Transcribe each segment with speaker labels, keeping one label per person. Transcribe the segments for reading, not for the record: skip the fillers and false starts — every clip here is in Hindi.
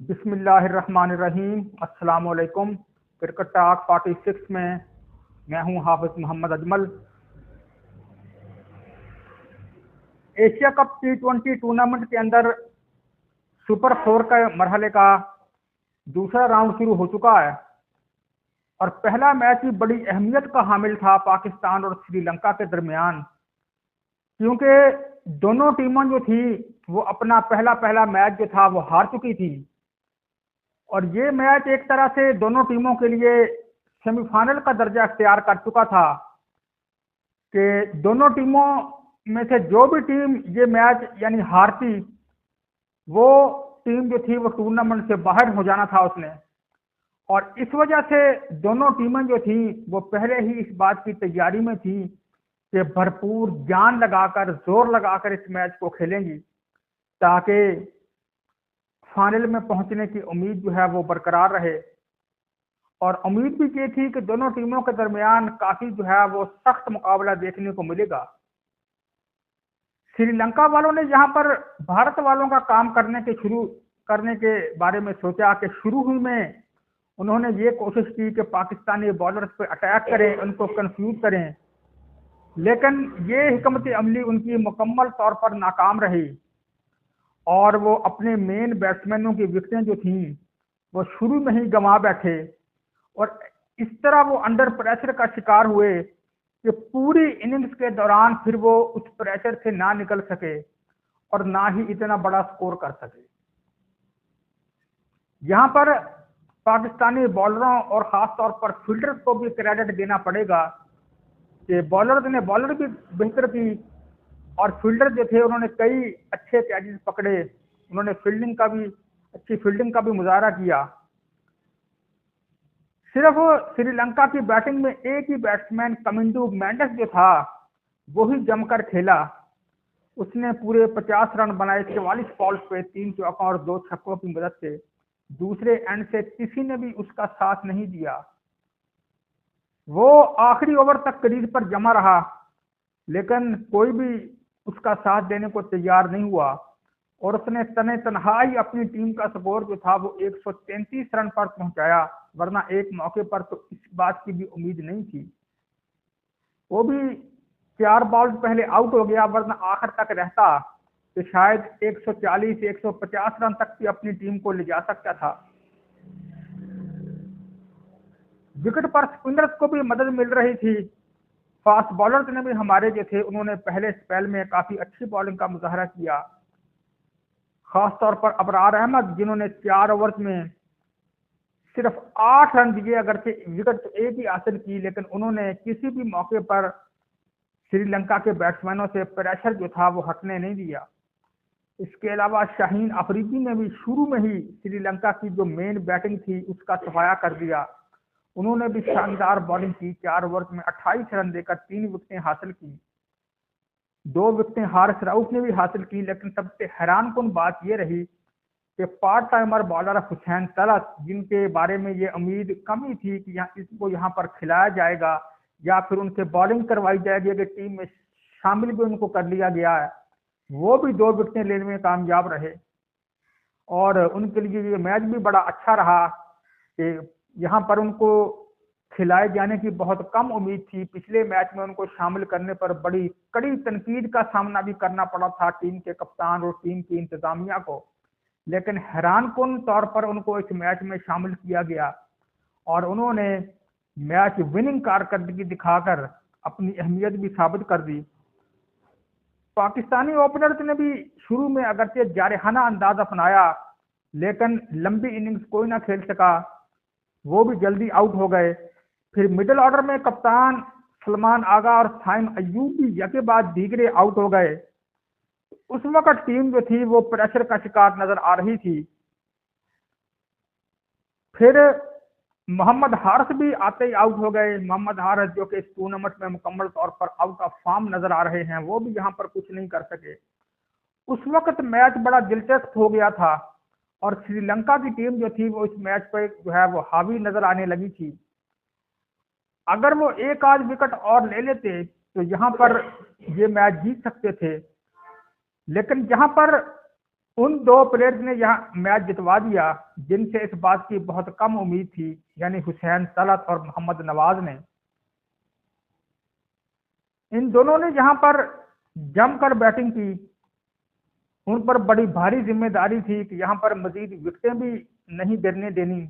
Speaker 1: बिस्मिल्लाहिर्रहमानिर्रहीम। अस्सलाम वालेकुम। क्रिकेट टॉक 46 में मैं हूं Hafiz Mohammad Ajmal. Asia cup T20 tournament के अंदर सुपर 4 का मरहले का दूसरा राउंड शुरू हो चुका है और पहला मैच भी बड़ी अहमियत का हामिल था पाकिस्तान और श्रीलंका के दरमियान, क्योंकि दोनों टीमें जो थी वो अपना पहला मैच जो था वो हार चुकी थी और ये मैच एक तरह से दोनों टीमों के लिए सेमीफाइनल का दर्जा अख्तियार कर चुका था कि दोनों टीमों में से जो भी टीम ये मैच यानी हारती वो टीम जो थी वो टूर्नामेंट से बाहर हो जाना था उसने। और इस वजह से दोनों टीमें जो थी वो पहले ही इस बात की तैयारी में थी कि भरपूर जान लगाकर जोर लगाकर इस मैच को खेलेंगी ताकि फाइनल में पहुंचने की उम्मीद जो है वो बरकरार रहे। और उम्मीद भी ये थी कि दोनों टीमों के दरमियान काफी जो है वो सख्त मुकाबला देखने को मिलेगा। श्रीलंका वालों ने यहाँ पर भारत वालों का काम करने के बारे में सोचा कि शुरू ही में उन्होंने ये कोशिश की कि पाकिस्तानी बॉलर्स पे अटैक करें, उनको कंफ्यूज करें, लेकिन ये हिकमत अमली उनकी मुकम्मल तौर पर नाकाम रही और वो अपने मेन बैट्समैनों की विकेटें जो थीं वो शुरू में ही गंवा बैठे और इस तरह वो अंडर प्रेशर का शिकार हुए कि पूरी इनिंग्स के दौरान फिर वो उस प्रेशर से ना निकल सके और ना ही इतना बड़ा स्कोर कर सके। यहाँ पर पाकिस्तानी बॉलरों और खास तौर पर फील्डर्स को भी क्रेडिट देना पड़ेगा कि बॉलर भी बेहतर की और फील्डर जो थे उन्होंने कई अच्छे कैचेस पकड़े, उन्होंने अच्छी फील्डिंग का भी मुजाहरा किया। सिर्फ श्रीलंका की बैटिंग में एक ही बैट्समैन कमिंडू मेंडिस जो था वो ही जमकर खेला। उसने पूरे 50 रन बनाए 44 बॉल्स पे, 3 चौकों और 2 छक्कों की मदद से। दूसरे एंड से किसी ने भी उसका साथ नहीं दिया। वो आखिरी ओवर तक क्रीज पर जमा रहा लेकिन कोई भी उसका साथ देने को तैयार नहीं हुआ और उसने तन्हाई अपनी टीम का स्कोर जो था वो 133 रन पर पहुंचाया, वरना एक मौके पर तो इस बात की भी उम्मीद नहीं थी। वो भी 4 बॉल पहले आउट हो गया, वरना आखिर तक रहता तो शायद 140-150 रन तक भी अपनी टीम को ले जा सकता था। विकेट पर स्पिनर्स को भी मदद मिल रही थी। फास्ट बॉलर्स ने भी हमारे जो थे उन्होंने पहले स्पेल में काफी अच्छी बॉलिंग का मुजाहरा किया, खास तौर पर अबरार अहमद जिन्होंने 4 ओवर्स में सिर्फ 8 रन दिए, अगरचे विकेट तो एक ही हासिल की, लेकिन उन्होंने किसी भी मौके पर श्रीलंका के बैट्समैनों से प्रेशर जो था वो हटने नहीं दिया। इसके अलावा शाहीन अफरीदी ने भी शुरू में ही श्रीलंका की जो मेन बैटिंग थी उसका सफाया कर दिया। उन्होंने भी शानदार बॉलिंग की, 4 ओवर्स में 28 रन देकर 3 विकेटें हासिल की। 2 विकेटें हारिस राउफ ने भी हासिल की, लेकिन सबसे हैरानकुन बात यह रही कि part timer bowler Hussain Talat, जिनके बारे में ये उम्मीद कम ही थी कि इसको यहाँ पर खिलाया जाएगा या फिर उनसे बॉलिंग करवाई जाएगी, कि टीम में शामिल भी उनको कर लिया गया है, वो भी 2 विकेटें लेने में कामयाब रहे। और उनके लिए ये मैच भी बड़ा अच्छा रहा कि यहाँ पर उनको खिलाए जाने की बहुत कम उम्मीद थी। पिछले मैच में उनको शामिल करने पर बड़ी कड़ी तनकीद का सामना भी करना पड़ा था टीम के कप्तान और टीम की इंतजामिया को, लेकिन हैरानकुन तौर पर उनको इस मैच में शामिल किया गया और उन्होंने मैच विनिंग कारकर्दगी दिखाकर अपनी अहमियत भी साबित कर दी। पाकिस्तानी ओपनर्स ने भी शुरू में अगरचे जारहाना अंदाज अपनाया, लेकिन लंबी इनिंग्स कोई ना खेल सका, वो भी जल्दी आउट हो गए। फिर मिडिल ऑर्डर में कप्तान सलमान आगा और साइम अय्यूब भी यके बाद दीगरे आउट हो गए। उस वक्त टीम जो थी वो प्रेशर का शिकार नजर आ रही थी। फिर मोहम्मद हारिस भी आते ही आउट हो गए। मोहम्मद हारिस जो कि इस टूर्नामेंट में मुकम्मल तौर पर आउट ऑफ फॉर्म नजर आ रहे हैं, वो भी यहाँ पर कुछ नहीं कर सके। उस वक्त मैच बड़ा दिलचस्प हो गया था और श्रीलंका की टीम जो थी वो इस मैच पर जो है वो हावी नजर आने लगी थी। अगर वो एक आध विकेट और ले लेते तो यहाँ पर ये मैच जीत सकते थे, लेकिन जहां पर उन दो प्लेयर्स ने यहाँ मैच जितवा दिया जिनसे इस बात की बहुत कम उम्मीद थी, यानी हुसैन तलत और मोहम्मद नवाज ने। इन दोनों ने यहाँ पर जमकर बैटिंग की। उन पर बड़ी भारी जिम्मेदारी थी कि यहाँ पर मजीद विकेटें भी नहीं गिरने देनी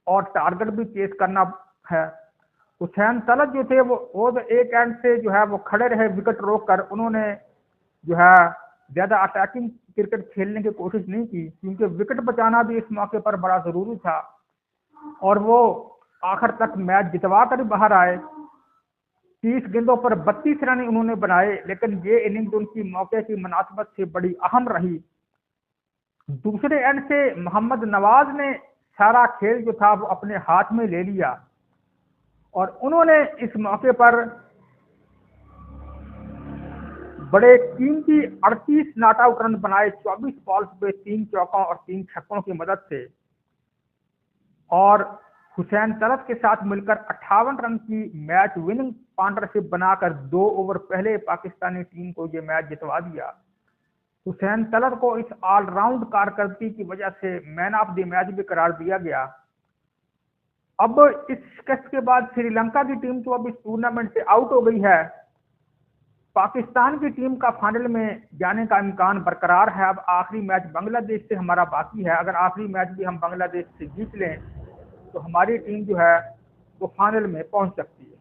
Speaker 1: और टारगेट भी चेस करना है। हुसैन तलत जो थे वो तो एक एंड से जो है वो खड़े रहे विकेट रोक कर। उन्होंने जो है ज्यादा अटैकिंग क्रिकेट खेलने की कोशिश नहीं की, क्योंकि विकेट बचाना भी इस मौके पर बड़ा जरूरी था और वो आखिर तक मैच जितवा कर बाहर आए। 30 गेंदों पर 32 रन उन्होंने बनाए, लेकिन ये इनिंग्स उनकी मौके की मुनासिबत से बड़ी अहम रही। दूसरे एंड से मोहम्मद नवाज ने सारा खेल जो था वो अपने हाथ में ले लिया और उन्होंने इस मौके पर बड़े कीमती 38 नॉट आउट रन बनाए 24 बॉल्स पे 3 चौकों और 3 छक्कों की मदद से, और हुसैन तलत के साथ मिलकर 58 रन की मैच विनिंग पार्टनरशिप बनाकर 2 ओवर पहले पाकिस्तानी टीम को ये मैच जितवा दिया। हुसैन तलत को इस ऑलराउंड कारकर्दगी की वजह से मैन ऑफ द मैच भी करार दिया गया। अब इस शिकस्त के बाद श्रीलंका की टीम तो अब इस टूर्नामेंट से आउट हो गई है। पाकिस्तान की टीम का फाइनल में जाने का इम्कान बरकरार है। अब आखिरी मैच बांग्लादेश से हमारा बाकी है। अगर आखिरी मैच भी हम बांग्लादेश से जीत लें तो हमारी टीम जो है वो फाइनल में पहुंच सकती है।